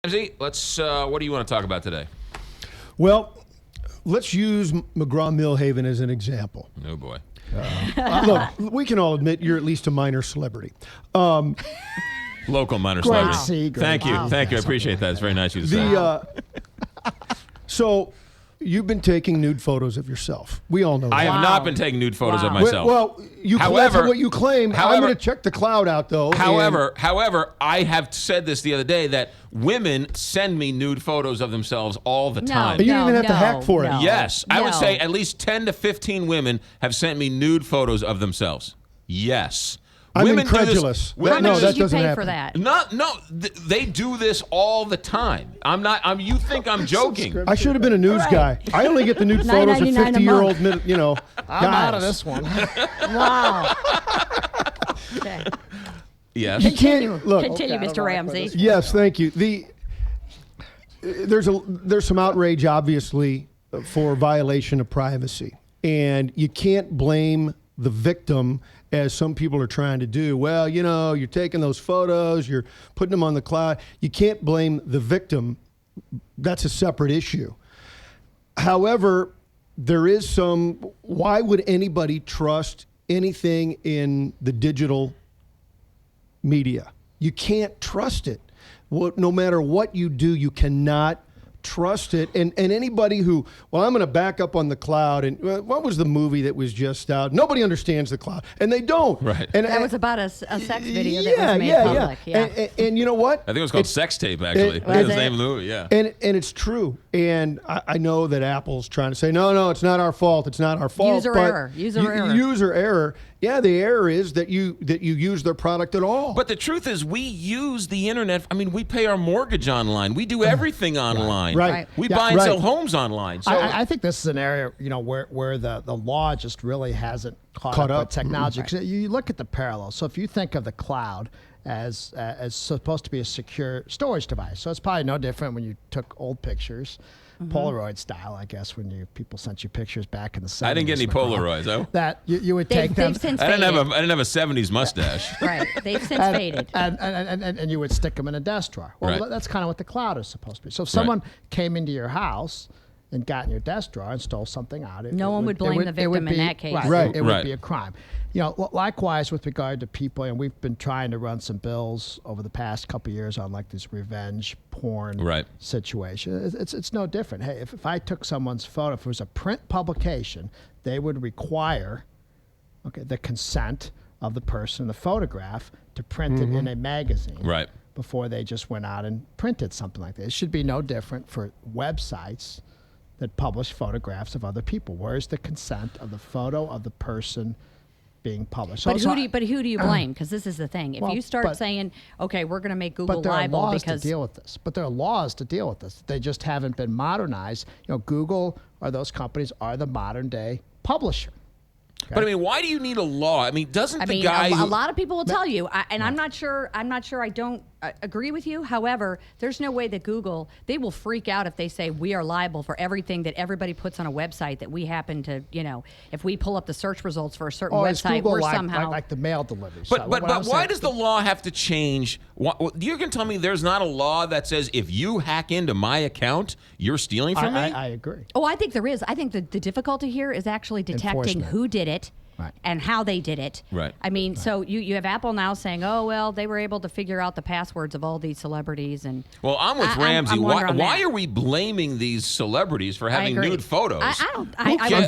Ramsey, what do you want to talk about today? Well, let's use McGraw-Millhaven as an example. Oh, boy. Look, we can all admit you're at least a minor celebrity. Local minor Wow. celebrity. Thank you. Thank you. I appreciate that. It's very nice of you to say. So you've been taking nude photos of yourself. We all know that. I have not been taking nude photos of myself. Well, that's what you claim. I'm going to check the cloud out, though. However, I have said this the other day that women send me nude photos of themselves all the time. You don't even have to hack for it. Yes. I would say at least 10 to 15 women have sent me nude photos of themselves. Yes. I'm incredulous. How much did you pay happen. for that? They do this all the time. You think I'm joking? I should have been a news guy. I only get the nude photos of 50-year-old, I'm out of this one. Wow. Okay. Yes. Continue, Okay, Mr. Ramsey. Yes, thank you. There's some outrage, obviously, for violation of privacy, and you can't blame the victim, as some people are trying to do. Well, you're taking those photos, you're putting them on the cloud. You can't blame the victim. That's a separate issue. However, there is why would anybody trust anything in the digital media? You can't trust it. No matter what you do, you cannot trust it. And anybody who, I'm going to back up on the cloud. And what was the movie that was just out? Nobody understands the cloud, and they don't. Right. And That was about a sex video that was made public. Yeah. And you know what? I think it was called Sex Tape, actually. Was His it? name, Lou. Yeah. And it's true. And I know that Apple's trying to say, no, it's not our fault. It's not our fault. User error. User error. Yeah, the error is that you use their product at all. But the truth is, we use the internet. I mean, we pay our mortgage online. We do everything online. Right. We buy and sell homes online. So I think this is an area, where the law just really hasn't caught up with technology. 'Cause you look at the parallels. So if you think of the cloud as supposed to be a secure storage device, so it's probably no different when you took old pictures. Polaroid style, I guess, when people sent you pictures back in the 70s. I didn't get any Polaroids, though. That you would take them. They've since I didn't faded. have a 70s mustache. Right. They've since faded. And you would stick them in a desk drawer. Well, Right. that's kind of what the cloud is supposed to be. So if someone came into your house and got in your desk drawer and stole something out, No one would blame the victim in that case. Right. It would Right. be a crime. Likewise with regard to people, and we've been trying to run some bills over the past couple of years on like this revenge porn situation. It's no different. Hey, if I took someone's photo, if it was a print publication, they would require the consent of the person in the photograph to print it in a magazine. Right. Before they just went out and printed something like that. It should be no different for websites that publish photographs of other people. Where's the consent of the photo of the person being published? But who do you blame? Because this is the thing. If you start saying, okay, we're going to make Google liable because to deal with this. But there are laws to deal with this. They just haven't been modernized. Google or those companies are the modern day publisher. Okay. But I mean, why do you need a law? I mean, a lot of people will tell you, and I'm not sure I don't agree with you. However, there's no way that Google, they will freak out if they say we are liable for everything that everybody puts on a website that we happen to, if we pull up the search results for a certain website, Google we're somehow like the mail delivery. But why does the law have to change? You can tell me there's not a law that says if you hack into my account, you're stealing from me? I agree. Oh, I think there is. I think the difficulty here is actually detecting who did it. Right. And how they did it. Right. I mean, so you have Apple now saying, oh, well, they were able to figure out the passwords of all these celebrities. And well, I'm with Ramsey. Why are we blaming these celebrities for having nude photos? I'm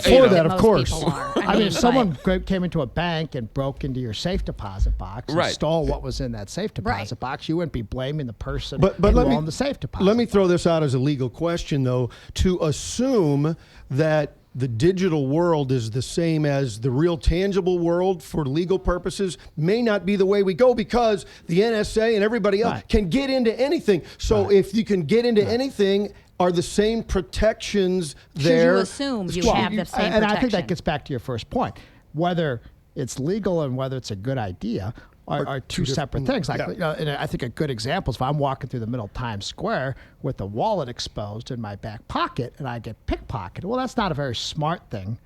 for that, of course. If someone came into a bank and broke into your safe deposit box and stole what was in that safe deposit box, you wouldn't be blaming the person who owned the safe deposit Let me throw this out as a legal question, though. To assume that the digital world is the same as the real tangible world for legal purposes may not be the way we go, because the NSA and everybody else can get into anything. So if you can get into anything, are the same protections there? You assume you have the same protection. And I think that gets back to your first point. Whether it's legal and whether it's a good idea are two separate things. And I think a good example is if I'm walking through the middle of Times Square with a wallet exposed in my back pocket and I get pickpocketed. Well, that's not a very smart thing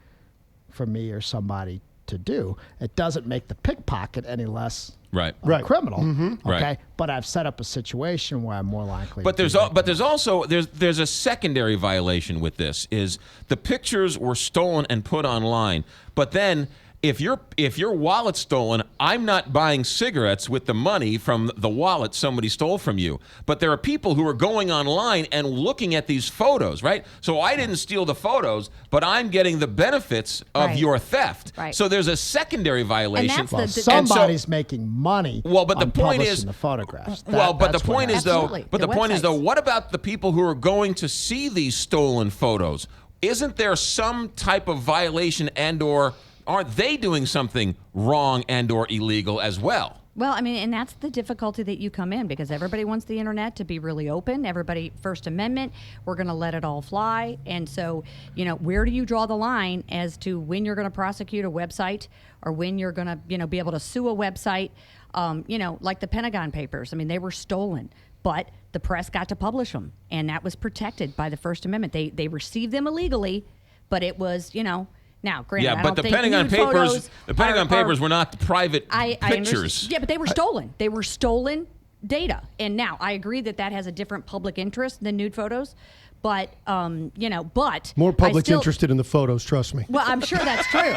for me or somebody to do. It doesn't make the pickpocket any less Right. Right. criminal. Okay, Right. but I've set up a situation where I'm more likely. But there's also there's a secondary violation with this is the pictures were stolen and put online. But then if your wallet's stolen, I'm not buying cigarettes with the money from the wallet somebody stole from you. But there are people who are going online and looking at these photos, right? So I didn't steal the photos, but I'm getting the benefits of Right. your theft. Right. So there's a secondary violation. that's the- somebody's making money. Well, but the on point publishing is, the photographs. but the That's what point is happens. though, Absolutely. but the The point is though, websites. what about the people who are going to see these stolen photos? Isn't there some type of violation and/or aren't they doing something wrong and/or illegal as well? Well, I mean, and that's the difficulty that you come in because everybody wants the internet to be really open. Everybody, First Amendment, we're going to let it all fly. And so, where do you draw the line as to when you're going to prosecute a website or when you're going to, be able to sue a website? Like the Pentagon Papers. I mean, they were stolen, but the press got to publish them, and that was protected by the First Amendment. They received them illegally, but it was, Now, granted, I Yeah, but don't the think Pentagon nude Papers, photos the Pentagon are- Papers were not private I pictures. understand. Yeah, but they were stolen. They were stolen data. And now I agree that has a different public interest than nude photos, but but More I public's still- interested in the photos, trust me. Well, I'm sure that's true,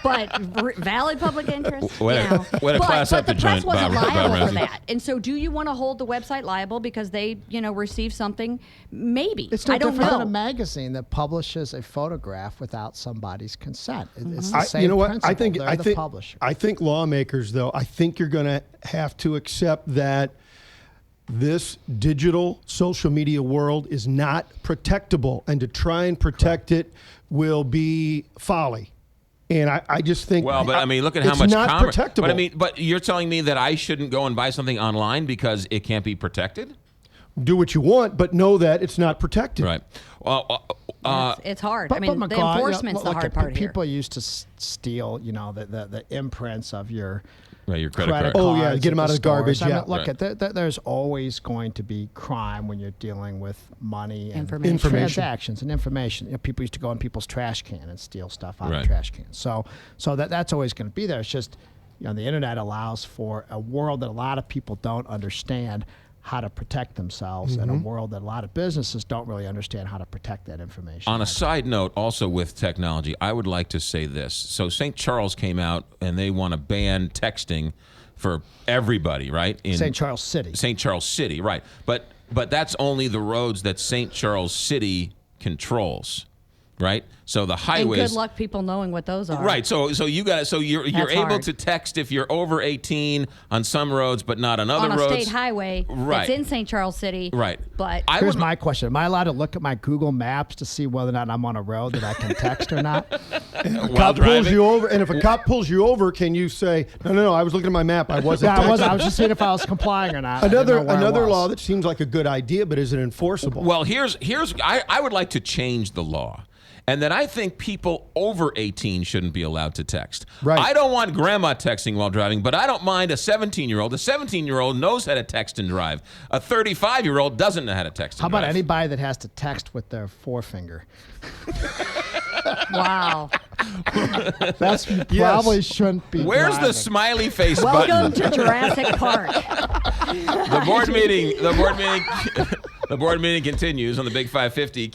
but valid public interest. Way to- way to class up the the press joint, wasn't Bob liable for Ramsey. that. And so, do you want to hold the website liable because they, received something? Maybe. It's no I don't different know. than a magazine that publishes a photograph without somebody's consent. It's the I- same you know what? principle. I think They're I the think publisher. I think lawmakers, though, I think you're going to have to accept that this digital social media world is not protectable, and to try and protect it will be folly. And I just think Well, but I mean, look at how it's much not commerce. protectable. But I mean, but you're telling me that I shouldn't go and buy something online because it can't be protected? do what you want, but know that it's not protected. Right. Well, It's hard. But, I mean, but the McGraw, enforcement's the look, hard part here. people used to steal, the imprints of your right, your credit credit card. Oh, yeah, cards get 'em at out of the garbage, stores. I yeah. mean, look, Right. there's always going to be crime when you're dealing with money and Information. transactions and information. People used to go in people's trash can and steal stuff out Right. of trash cans. So that's always going to be there. It's just, the internet allows for a world that a lot of people don't understand how to protect themselves, and a world that a lot of businesses don't really understand how to protect that information. On a side note, also with technology, I would like to say this. So St. Charles came out and they want to ban texting for everybody, right? In St. Charles City. St. Charles City, right. But that's only the roads that St. Charles City controls, right? So the And highways. good luck people knowing what those are. Right. So you're That's able hard. to text if you're over 18 on some roads, but not on other On a roads. state highway Right. that's in St. Charles City. Right. But I Here's would- my question. Am I allowed to look at my Google Maps to see whether or not I'm on a road that I can text or not? while Cop pulls driving. you over, and if a cop pulls you over, can you say, "No, I was looking at my map. I wasn't." Yeah, I texting." was just seeing if I was complying or not. I didn't know where I Another was. law that seems like a good idea, but is it enforceable? Well, I would like to change the law. And that I think people over 18 shouldn't be allowed to text. Right. I don't want grandma texting while driving, but I don't mind a 17-year-old. A 17-year-old knows how to text and drive. A 35-year-old doesn't know how to text and How about drive. anybody that has to text with their forefinger? wow. That's probably shouldn't be. Where's the driving. smiley face Welcome button? to Jurassic Park. The board meeting continues on the Big 550.